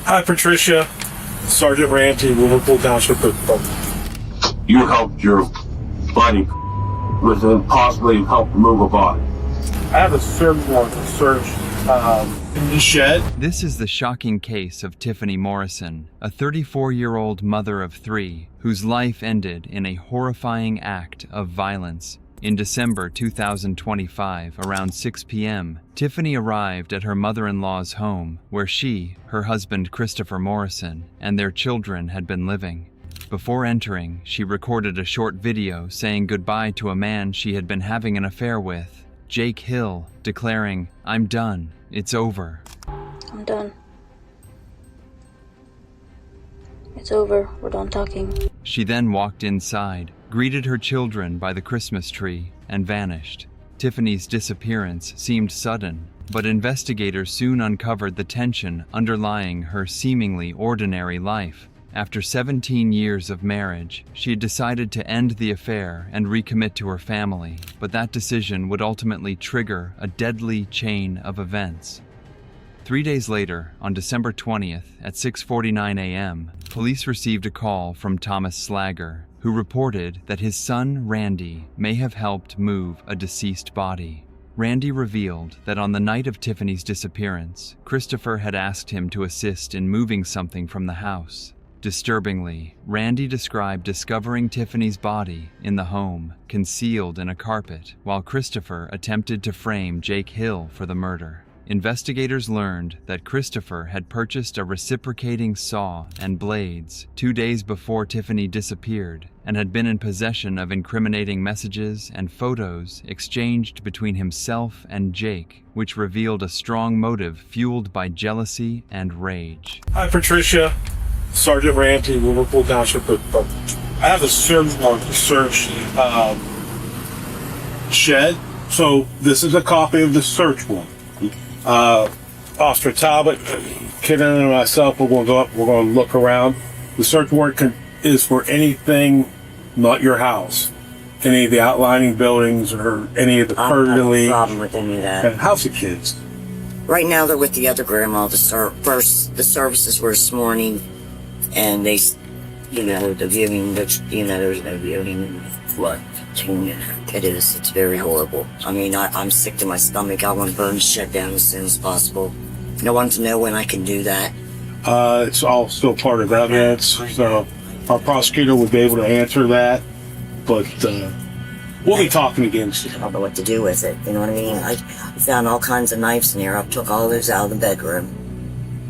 Hi, Patricia. Sergeant Ranty, Liverpool Township. You helped your buddy with possibly help move a body. I have a search warrant to search in the shed. This is the shocking case of Tiffany Morrison, a 34-year-old mother of 3 whose life ended in a horrifying act of violence. In December 2025, around 6 p.m., Tiffany arrived at her mother-in-law's home, where she, her husband Christopher Morrison, and their children had been living. Before entering, she recorded a short video saying goodbye to a man she had been having an affair with, Jake Hill, declaring, "I'm done. It's over." I'm done. It's over. We're done talking. She then walked inside, greeted her children by the Christmas tree, and vanished. Tiffany's disappearance seemed sudden, but investigators soon uncovered the tension underlying her seemingly ordinary life. After 17 years of marriage, she had decided to end the affair and recommit to her family, but that decision would ultimately trigger a deadly chain of events. 3 days later, on December 20th at 6:49 a.m., police received a call from Thomas Slager, who reported that his son, Randy, may have helped move a deceased body. Randy revealed that on the night of Tiffany's disappearance, Christopher had asked him to assist in moving something from the house. Disturbingly, Randy described discovering Tiffany's body in the home, concealed in a carpet, while Christopher attempted to frame Jake Hill for the murder. Investigators learned that Christopher had purchased a reciprocating saw and blades 2 days before Tiffany disappeared and had been in possession of incriminating messages and photos exchanged between himself and Jake, which revealed a strong motive fueled by jealousy and rage. Hi, Patricia. Sergeant Ranty, Liverpool Township. I have a search warrant to search shed. So this is a copy of the search warrant. Officer Talbot, Kenan, and myself, we're going to go up, we're going to look around. The search warrant is for anything not your house. Any of the outlining buildings or any of the permanently. No problem with any of that. And house of kids. Right now they're with the other grandma. The services were this morning, and they, the viewing, there's no viewing. What? It is. It's very horrible. I mean, I'm sick to my stomach. I want to burn the shed down as soon as possible. No one to know when I can do that. It's all still part of evidence, so our prosecutor would be able to answer that, but we'll be talking again soon. I don't know what to do with it. You know what I mean? I found all kinds of knives in here. I took all those out of the bedroom,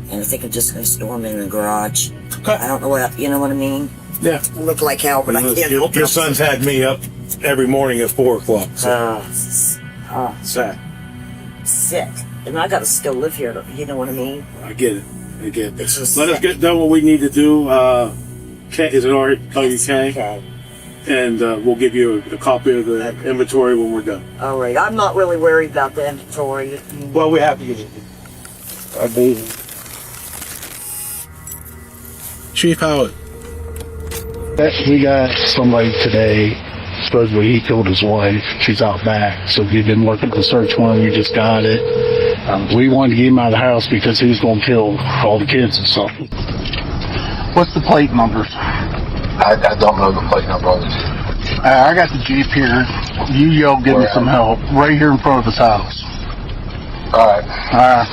and I think I'm just going to store them in the garage. Okay. I don't know what, you know what I mean? Yeah. I look like hell, but I can't help it. Your son's had me up every morning at 4 o'clock. So. Sad. Sick. And I gotta still live here, you know what I mean? I get it. It's just Let us sick. get done what we need to do. Is it alright to call you Kay? Okay. And we'll give you a copy of the inventory when we're done. Alright, I'm not really worried about the inventory. Well, we have to get it. I mean, Chief Howard. We got somebody today, supposedly he killed his wife. She's out back, so we've been working the search warrant. We just got it. We wanted to get him out of the house because he was going to kill all the kids and stuff. What's the plate numbers? I don't know the plate number on this. I got the Jeep here. You yell, give me some help. Right here in front of his house. Alright. Alright.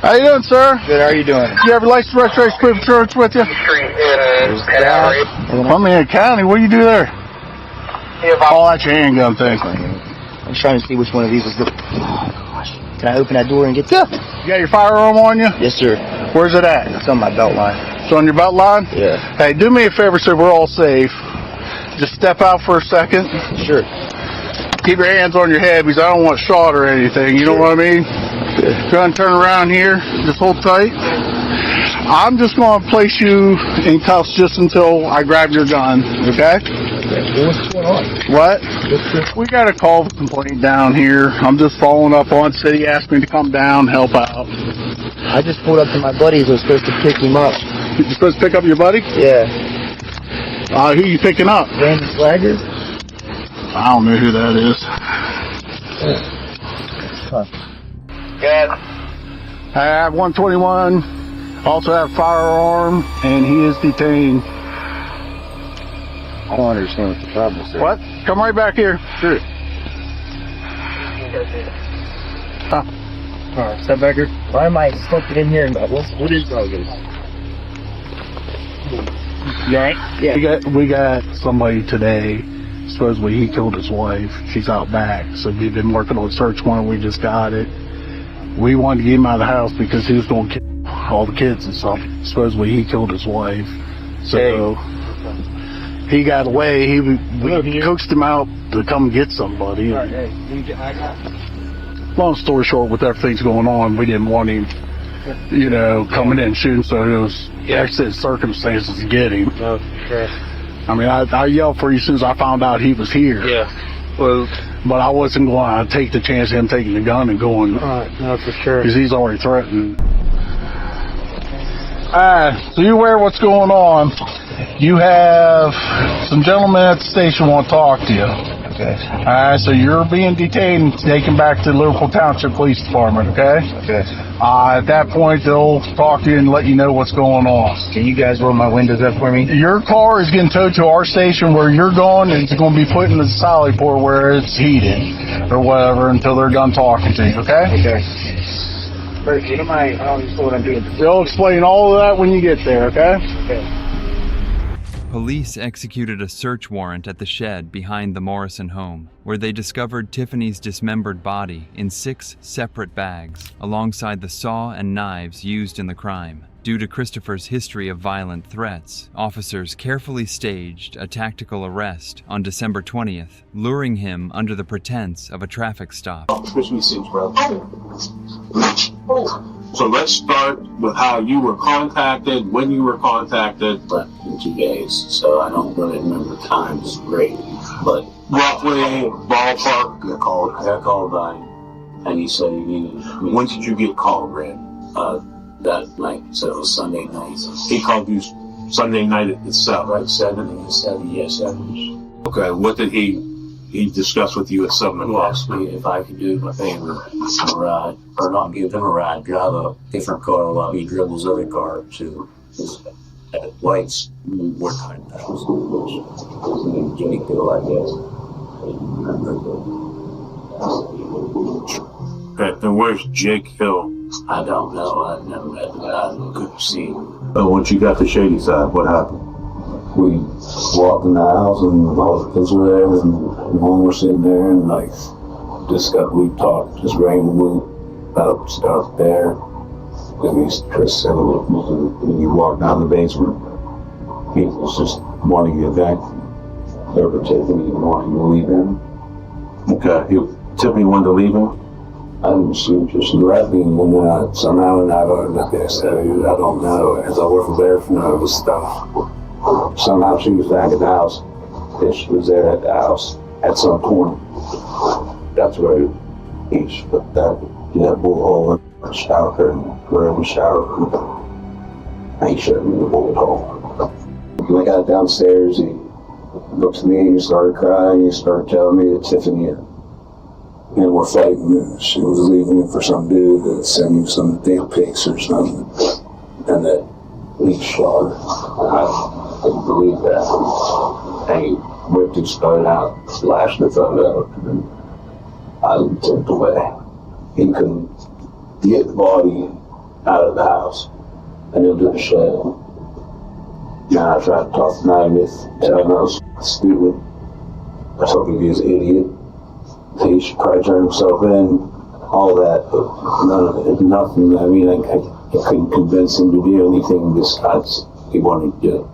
How you doing, sir? Good, how are you doing? You have your license, registration, proof of insurance with you? I'm in county. What do you do there? Oh, that's your handgun thing. I'm trying to see which one of these is good. Oh, gosh. Can I open that door and get Yeah. You got your firearm on you? Yes, sir. Where's it at? It's on my belt line. It's on your belt line? Yeah. Hey, do me a favor so we're all safe. Just step out for a second. Sure. Keep your hands on your head because I don't want shot or anything. You know what I mean? Go and turn around here. Just hold tight. I'm just going to place you in cuffs just until I grab your gun, okay? What's going on? What? We got a call complaint down here. I'm just following up on city. Asked me to come down, help out. I just pulled up to my buddies. I was supposed to pick him up. You supposed to pick up your buddy? Yeah. Who you picking up? Randy Swagger? I don't know who that is. Good. I have 121. Also have firearm, and he is detained. I don't understand what the problem is. What? Come right back here. Sure. Alright, step back here. Why am I stuck in here? And what is wrong with it? You alright? Yeah. We got somebody today. Supposedly he killed his wife. She's out back. So we've been working on a search warrant. We just got it. We wanted to get him out of the house because he was going to kill all the kids and stuff. Supposedly he killed his wife. So he got away. We coaxed him out to come get somebody. Long story short, with everything's going on, we didn't want him, coming in shooting. So it was accident circumstances to get him. Okay. I mean, I yelled for you as soon as I found out he was here. Yeah. Well, but I wasn't going to take the chance of him taking the gun and going. no, for sure. Because he's already threatened. So you aware of what's going on? You have some gentlemen at the station want to talk to you. Okay. So you're being detained and taken back to the Liverpool Township Police Department, okay? Okay. At that point, they'll talk to you and let you know what's going on. Can you guys roll my windows up for me? Your car is getting towed to our station where you're going, and it's going to be put in the Sally Port where it's heated or whatever until they're done talking to you, okay? Okay. First, you don't mind, I don't know what I'm doing. They'll explain all of that when you get there, okay? Okay. Police executed a search warrant at the shed behind the Morrison home, where they discovered Tiffany's dismembered body in 6 separate bags, alongside the saw and knives used in the crime. Due to Christopher's history of violent threats, officers carefully staged a tactical arrest on December 20th, luring him under the pretense of a traffic stop. Christmas Eve, bro. So let's start with how you were contacted, when you were contacted. But in 2 days, so I don't really remember times great. But Roughly, ballpark. I got called by him, and he said he needed me. When did you get called, Red? That night, so it was Sunday night. He called you Sunday night itself, right? 7, yes, 7. Okay, what did he discuss with you at 7 He o'clock? asked me if I could do my favor, a ride, or not give him a ride, drive a different car while he dribbles other car to his lights. What kind of house? Jimmy Hill, I guess. Okay, then where's Jake Hill? I don't know. I've never met the guy. I couldn't see him. But once you got to Shady Side, what happened? We walked in the house and all the kids were there and mom were sitting there and we talked just randomly about stuff there. And Chris said, when you walk down the basement, he was just wanting to get back. Over Tiffany wanting to leave him. Okay, Tiffany wanted to leave him? I didn't see him just threatening when somehow and I don't know. As I work there for all this stuff. Somehow she was back at the house. And she was there at the house at some point. That's where he put that bullet hole in the shower curtain, where we shower. He showed me the bullet hole. When I got downstairs, he looked at me, he started crying, he started telling me that Tiffany and we're fighting. She was leaving for some dude that sent him some damn pics or something. And that he shot her. I couldn't believe that. And he whipped his gun out, slashed the gun out, and I took it away. He couldn't get the body out of the house and into the shed. And I tried to talk to him with telling him I was stupid. I told him he was an idiot. He should probably turn himself in, all that, but none of it, nothing. I mean, I couldn't convince him to do anything besides he wanted to.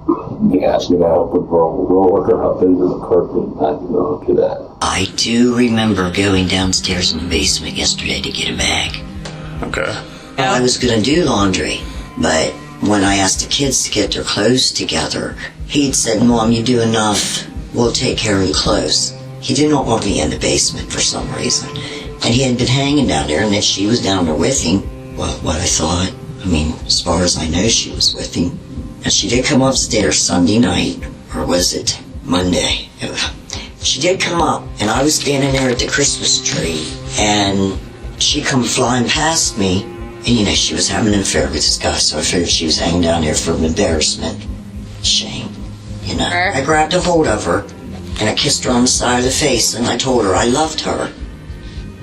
He asked me to help him roll her up into the curtain. I didn't know to that. I do remember going downstairs in the basement yesterday to get a bag. Okay. I was gonna do laundry, but when I asked the kids to get their clothes together, he'd said, "Mom, you do enough. We'll take care of the clothes." He did not want me in the basement for some reason. And he had been hanging down there, and that she was down there with him. Well, what I thought. I mean, as far as I know, she was with him. And she did come upstairs Sunday night, or was it? Monday. She did come up, and I was standing there at the Christmas tree, and she come flying past me, and you know, she was having an affair with this guy, so I figured she was hanging down there from embarrassment. Shame, you know. I grabbed a hold of her, and I kissed her on the side of the face, and I told her I loved her,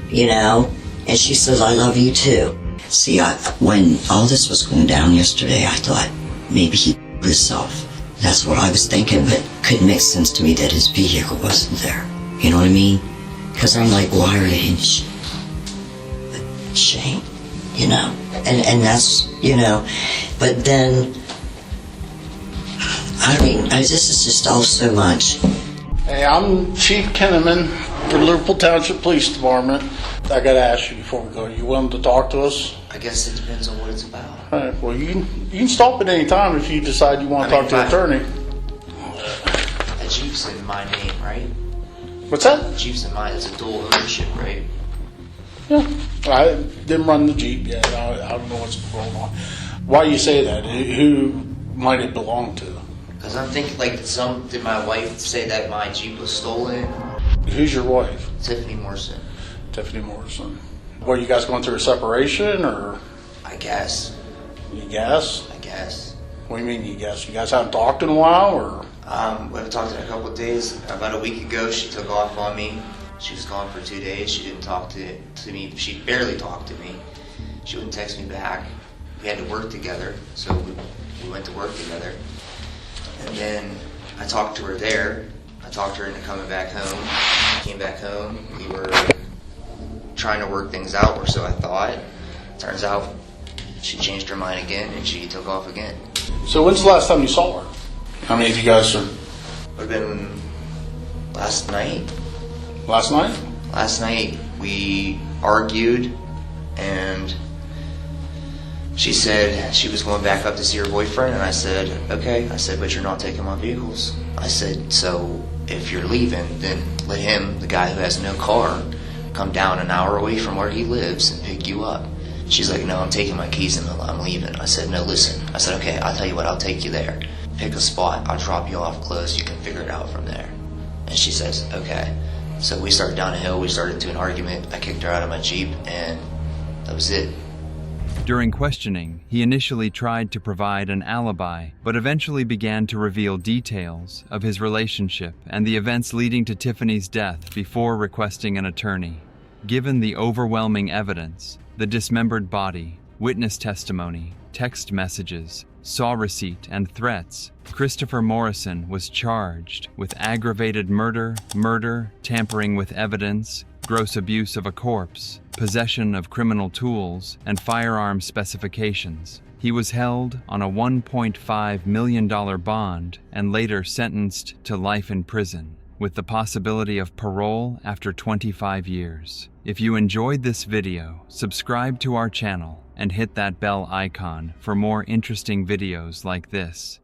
you know, and she says, I love you too. See, when all this was going down yesterday, I thought maybe he himself. That's what I was thinking, but couldn't make sense to me that his vehicle wasn't there. You know what I mean? Because I'm like, why are they in shame? You know? And that's, you know, but then, I mean, this is just all so much. Hey, I'm Chief Kinnaman for Liverpool Township Police Department. I gotta ask you before we go, you willing to talk to us? I guess it depends on what it's about. All right, well, you can stop at any time if you decide you want to talk to an attorney. A Jeep's in my name, right? What's that? Jeep's in mine. It's a dual ownership, right? Yeah, I didn't run the Jeep yet. I don't know what's going on. Why you say that? Who might it belong to? Because I'm thinking, like, did my wife say that my Jeep was stolen? Who's your wife? Tiffany Morrison. Tiffany Morrison. What, you guys going through a separation, or? I guess. You guess? I guess. What do you mean you guess? You guys haven't talked in a while, or? We haven't talked in a couple of days. About a week ago, she took off on me. She was gone for 2 days. She didn't talk to me. She barely talked to me. She wouldn't text me back. We had to work together, so we went to work together. And then I talked to her there. I talked her into coming back home. I came back home. We were trying to work things out, or so I thought. Turns out she changed her mind again, and she took off again. So when's the last time you saw her? How many of you guys are? Would have been last night. Last night? Last night we argued, and she said she was going back up to see her boyfriend, and I said, okay. I said, but you're not taking my vehicles. I said, so if you're leaving, then let him, the guy who has no car, come down an hour away from where he lives and pick you up. She's like, no, I'm taking my keys and I'm leaving. I said, no, listen. I said, okay, I'll tell you what, I'll take you there. Pick a spot, I'll drop you off close, you can figure it out from there. And she says, okay. So we started down a hill, we started into an argument. I kicked her out of my Jeep, and that was it. During questioning, he initially tried to provide an alibi, but eventually began to reveal details of his relationship and the events leading to Tiffany's death before requesting an attorney. Given the overwhelming evidence, the dismembered body, witness testimony, text messages, saw receipt, and threats, Christopher Morrison was charged with aggravated murder, tampering with evidence, gross abuse of a corpse, possession of criminal tools, and firearm specifications. He was held on a $1.5 million bond and later sentenced to life in prison, with the possibility of parole after 25 years. If you enjoyed this video, subscribe to our channel and hit that bell icon for more interesting videos like this.